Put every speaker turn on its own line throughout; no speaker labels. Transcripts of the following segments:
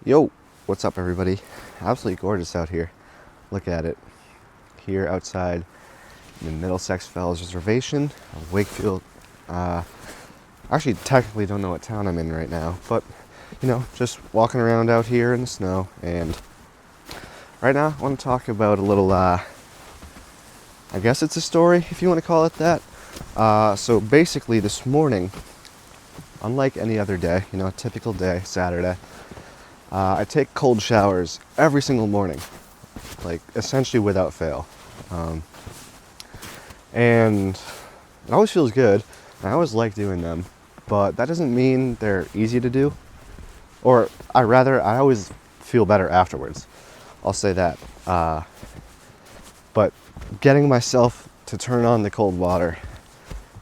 Yo, what's up everybody? Absolutely gorgeous out here. Look at it. Here outside the Middlesex Fells Reservation of Wakefield. Actually, technically don't know what town I'm in right now, but just walking around out here in the snow. And right now I want to talk about a little, I guess it's a story if you want to call it that. So basically this morning, unlike any other day, a typical day, Saturday, I take cold showers every single morning, like essentially without fail. And it always feels good. I always like doing them, but that doesn't mean they're easy to do. Or I always feel better afterwards. I'll say that. But getting myself to turn on the cold water,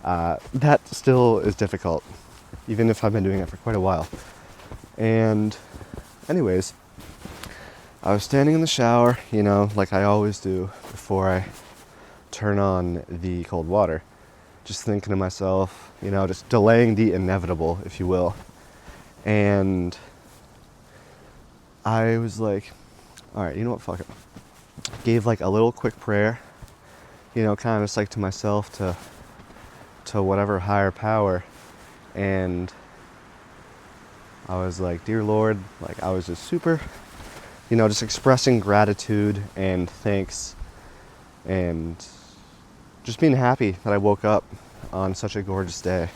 that still is difficult, even if I've been doing it for quite a while. And anyways, I was standing in the shower, like I always do before I turn on the cold water, just thinking to myself, just delaying the inevitable, if you will. And I was like, all right, you know what, fuck it. Gave like a little quick prayer, kind of just like to myself, to whatever higher power. And I was like, dear Lord, like I was just super, just expressing gratitude and thanks and just being happy that I woke up on such a gorgeous day.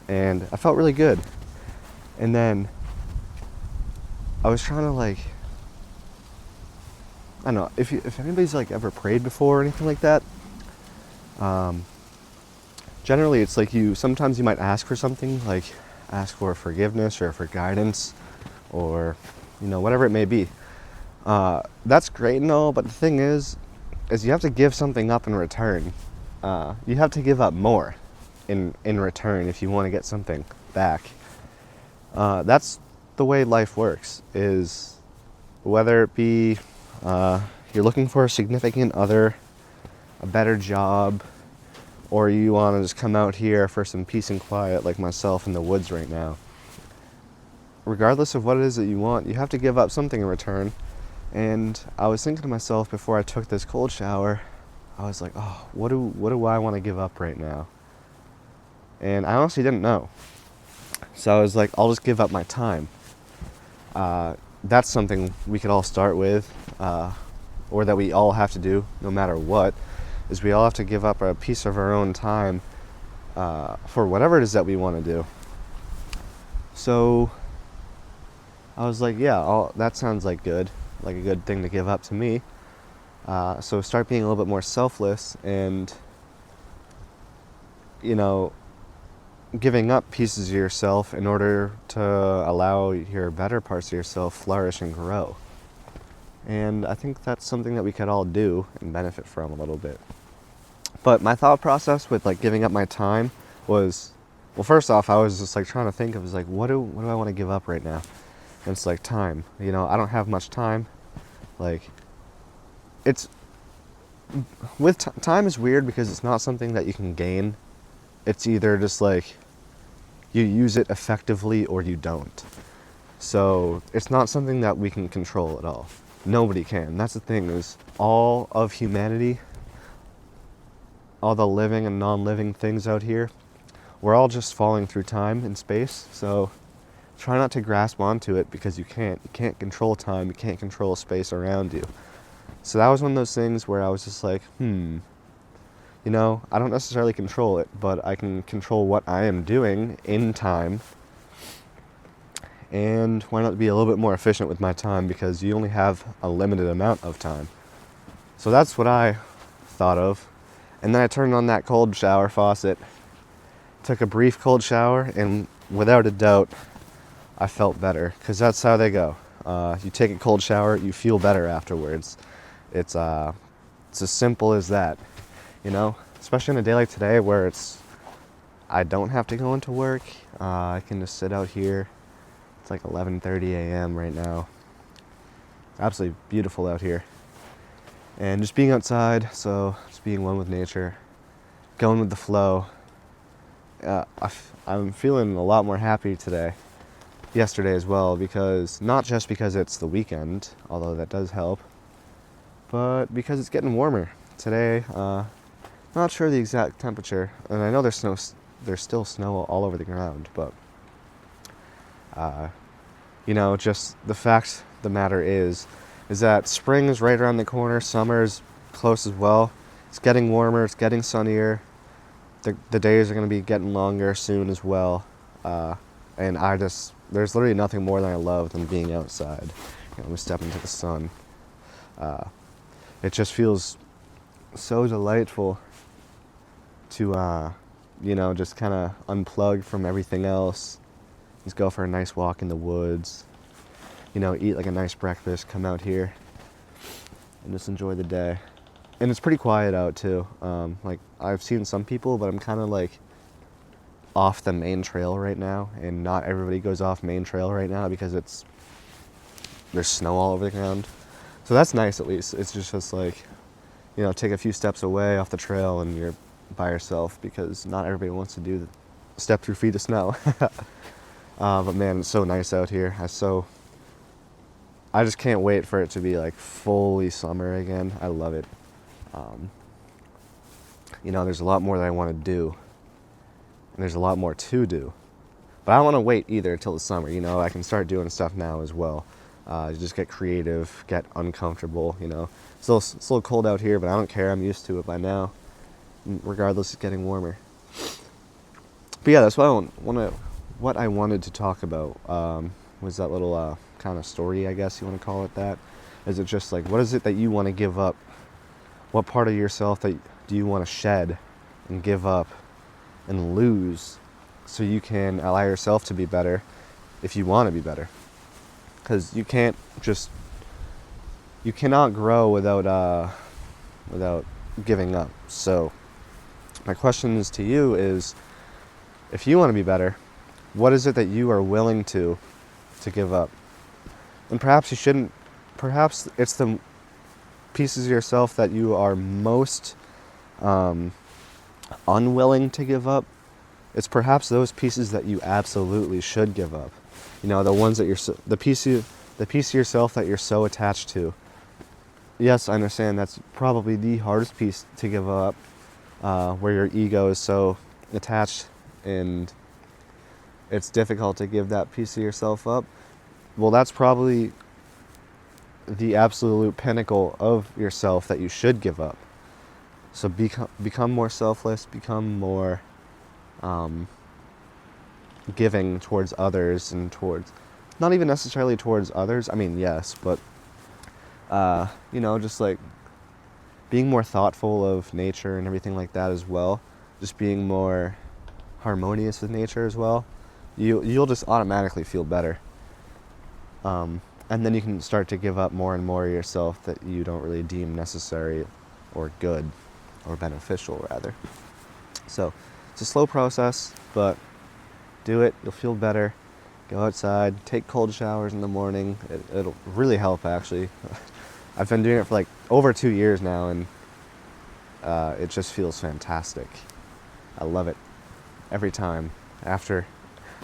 And I felt really good. And then I was trying to I don't know, if anybody's ever prayed before or anything like that, generally it's sometimes you might ask for something, like ask for forgiveness or for guidance or, whatever it may be. That's great and all, but the thing is you have to give something up in return. You have to give up more in return if you want to get something back. That's the way life works, is whether it be you're looking for a significant other, a better job, or you want to just come out here for some peace and quiet like myself in the woods right now. Regardless of what it is that you want, you have to give up something in return. And I was thinking to myself before I took this cold shower, I was like, oh, what do I want to give up right now? And I honestly didn't know. So I was like, I'll just give up my time. That's something we could all start with, or that we all have to do no matter what, is we all have to give up a piece of our own time for whatever it is that we want to do. So I was like, yeah, that sounds like a good thing to give up to me. So start being a little bit more selfless and, giving up pieces of yourself in order to allow your better parts of yourself flourish and grow. And I think that's something that we could all do and benefit from a little bit. But my thought process with giving up my time was, well, first off, I was just trying to think of what do I want to give up right now? And it's time. I don't have much time. It's with time is weird because it's not something that you can gain. It's either just you use it effectively or you don't. So it's not something that we can control at all. Nobody can. That's the thing, is all of humanity, all the living and non-living things out here, we're all just falling through time and space. So try not to grasp onto it, because you can't control time, you can't control space around you. So that was one of those things where I was just I don't necessarily control it, but I can control what I am doing in time. And why not be a little bit more efficient with my time, because you only have a limited amount of time. So that's what I thought of. And then I turned on that cold shower faucet, took a brief cold shower, and without a doubt, I felt better, because that's how they go. You take a cold shower, you feel better afterwards. It's as simple as that, especially on a day like today where I don't have to go into work. I can just sit out here. It's 11:30 a.m. right now. It's absolutely beautiful out here. And just being outside, so just being one with nature, going with the flow. I'm feeling a lot more happy today. yesterday as well, because not just because it's the weekend, although that does help, but because it's getting warmer. Today, not sure the exact temperature, and I know there's still snow all over the ground, but just the fact of the matter is that spring is right around the corner, summer's close as well. It's getting warmer, it's getting sunnier. The days are going to be getting longer soon as well. And there's literally nothing more than I love than being outside. We step into the sun. It just feels so delightful to, just kind of unplug from everything else. Just go for a nice walk in the woods. Eat like a nice breakfast, come out here, and just enjoy the day. And it's pretty quiet out too. I've seen some people, but I'm kind of like off the main trail right now, and not everybody goes off main trail right now because there's snow all over the ground. So that's nice at least. It's just like, take a few steps away off the trail and you're by yourself, because not everybody wants to step through feet of snow. But man, it's so nice out here. I just can't wait for it to be like fully summer again. I love it. There's a lot more that I want to do, and there's a lot more to do, but I don't want to wait either until the summer. I can start doing stuff now as well. Just get creative, get uncomfortable. It's a little cold out here, but I don't care. I'm used to it by now. Regardless, it's getting warmer. But yeah, that's what I wanted to talk about. Was that little kind of story, I guess you want to call it that? Is it just like, what is it that you want to give up? What part of yourself do you want to shed and give up and lose so you can allow yourself to be better if you want to be better? Because you cannot grow without giving up. So my question is to you is, if you want to be better, what is it that you are willing to give up? And perhaps you shouldn't. Perhaps it's the pieces of yourself that you are most unwilling to give up. It's perhaps those pieces that you absolutely should give up. The ones that the piece of yourself that you're so attached to. Yes, I understand that's probably the hardest piece to give up, where your ego is so attached and it's difficult to give that piece of yourself up. Well, that's probably the absolute pinnacle of yourself that you should give up. So become more selfless, become more giving towards others, and towards, not even necessarily towards others. I mean, yes, but just like being more thoughtful of nature and everything like that as well. Just being more harmonious with nature as well. You'll just automatically feel better. And then you can start to give up more and more of yourself that you don't really deem necessary or good or beneficial, rather. So it's a slow process, but do it. You'll feel better. Go outside, take cold showers in the morning. It'll really help, actually. I've been doing it for like over 2 years now, and it just feels fantastic. I love it every time.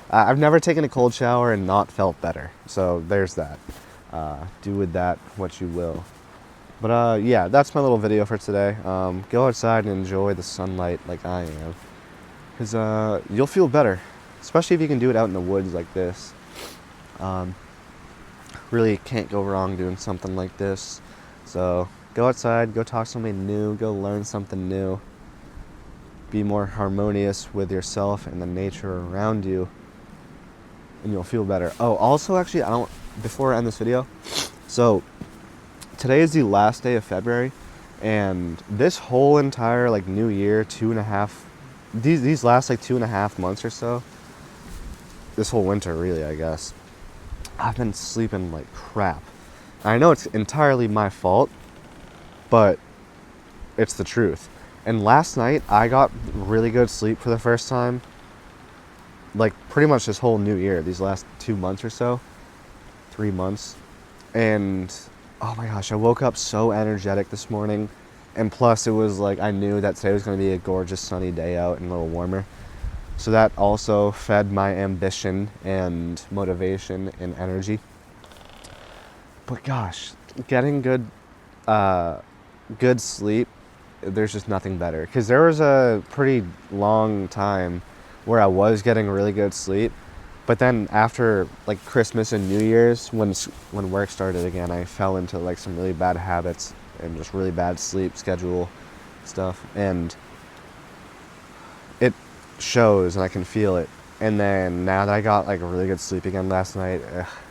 I've never taken a cold shower and not felt better. So there's that. Do with that what you will. But yeah, that's my little video for today. Go outside and enjoy the sunlight like I am. Because you'll feel better. Especially if you can do it out in the woods like this. Really can't go wrong doing something like this. So go outside, go talk to somebody new, go learn something new. Be more harmonious with yourself and the nature around you, and you'll feel better. Oh, also, actually, before I end this video, so today is the last day of February, and this whole entire new year, these last 2.5 months or so, this whole winter really, I guess, I've been sleeping like crap. I know it's entirely my fault, but it's the truth. And last night, I got really good sleep for the first time, pretty much this whole new year, these last 2 months or so, 3 months. And, oh my gosh, I woke up so energetic this morning. And plus, it was I knew that today was going to be a gorgeous sunny day out and a little warmer. So that also fed my ambition and motivation and energy. But gosh, getting uh, good sleep, there's just nothing better. Because there was a pretty long time where I was getting really good sleep, but then after like Christmas and New Year's, when work started again, I fell into like some really bad habits and just really bad sleep schedule stuff, and it shows and I can feel it. And then now that I got like a really good sleep again last night,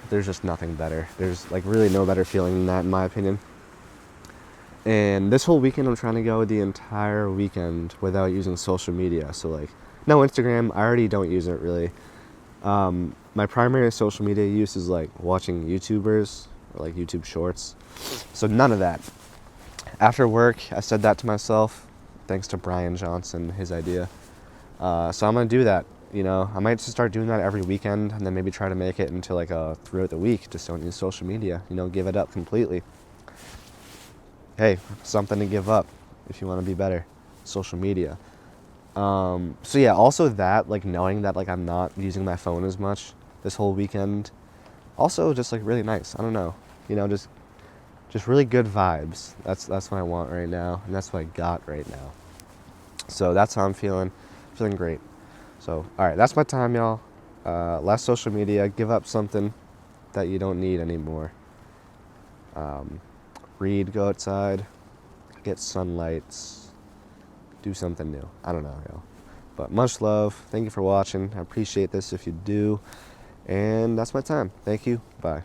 there's just nothing better. There's like really no better feeling than that in my opinion. And this whole weekend I'm trying to go the entire weekend without using social media. So like no Instagram, I already don't use it really. My primary social media use is like watching YouTubers or like YouTube shorts. So none of that. After work, I said that to myself, thanks to Brian Johnson, his idea. So I'm gonna do that. You know, I might just start doing that every weekend, and then maybe try to make it into like a throughout the week. Just don't use social media. You know, give it up completely. Hey, something to give up if you want to be better. Social media. So yeah, also that, like knowing that like I'm not using my phone as much this whole weekend, also just like really nice. I don't know, you know, just really good vibes. That's what I want right now, and that's what I got right now. So that's how I'm feeling great. So all right, that's my time, y'all. Less social media. Give up something that you don't need anymore. Read, go outside, get sunlight, do something new. I don't know, y'all. But much love. Thank you for watching. I appreciate this if you do. And that's my time. Thank you. Bye.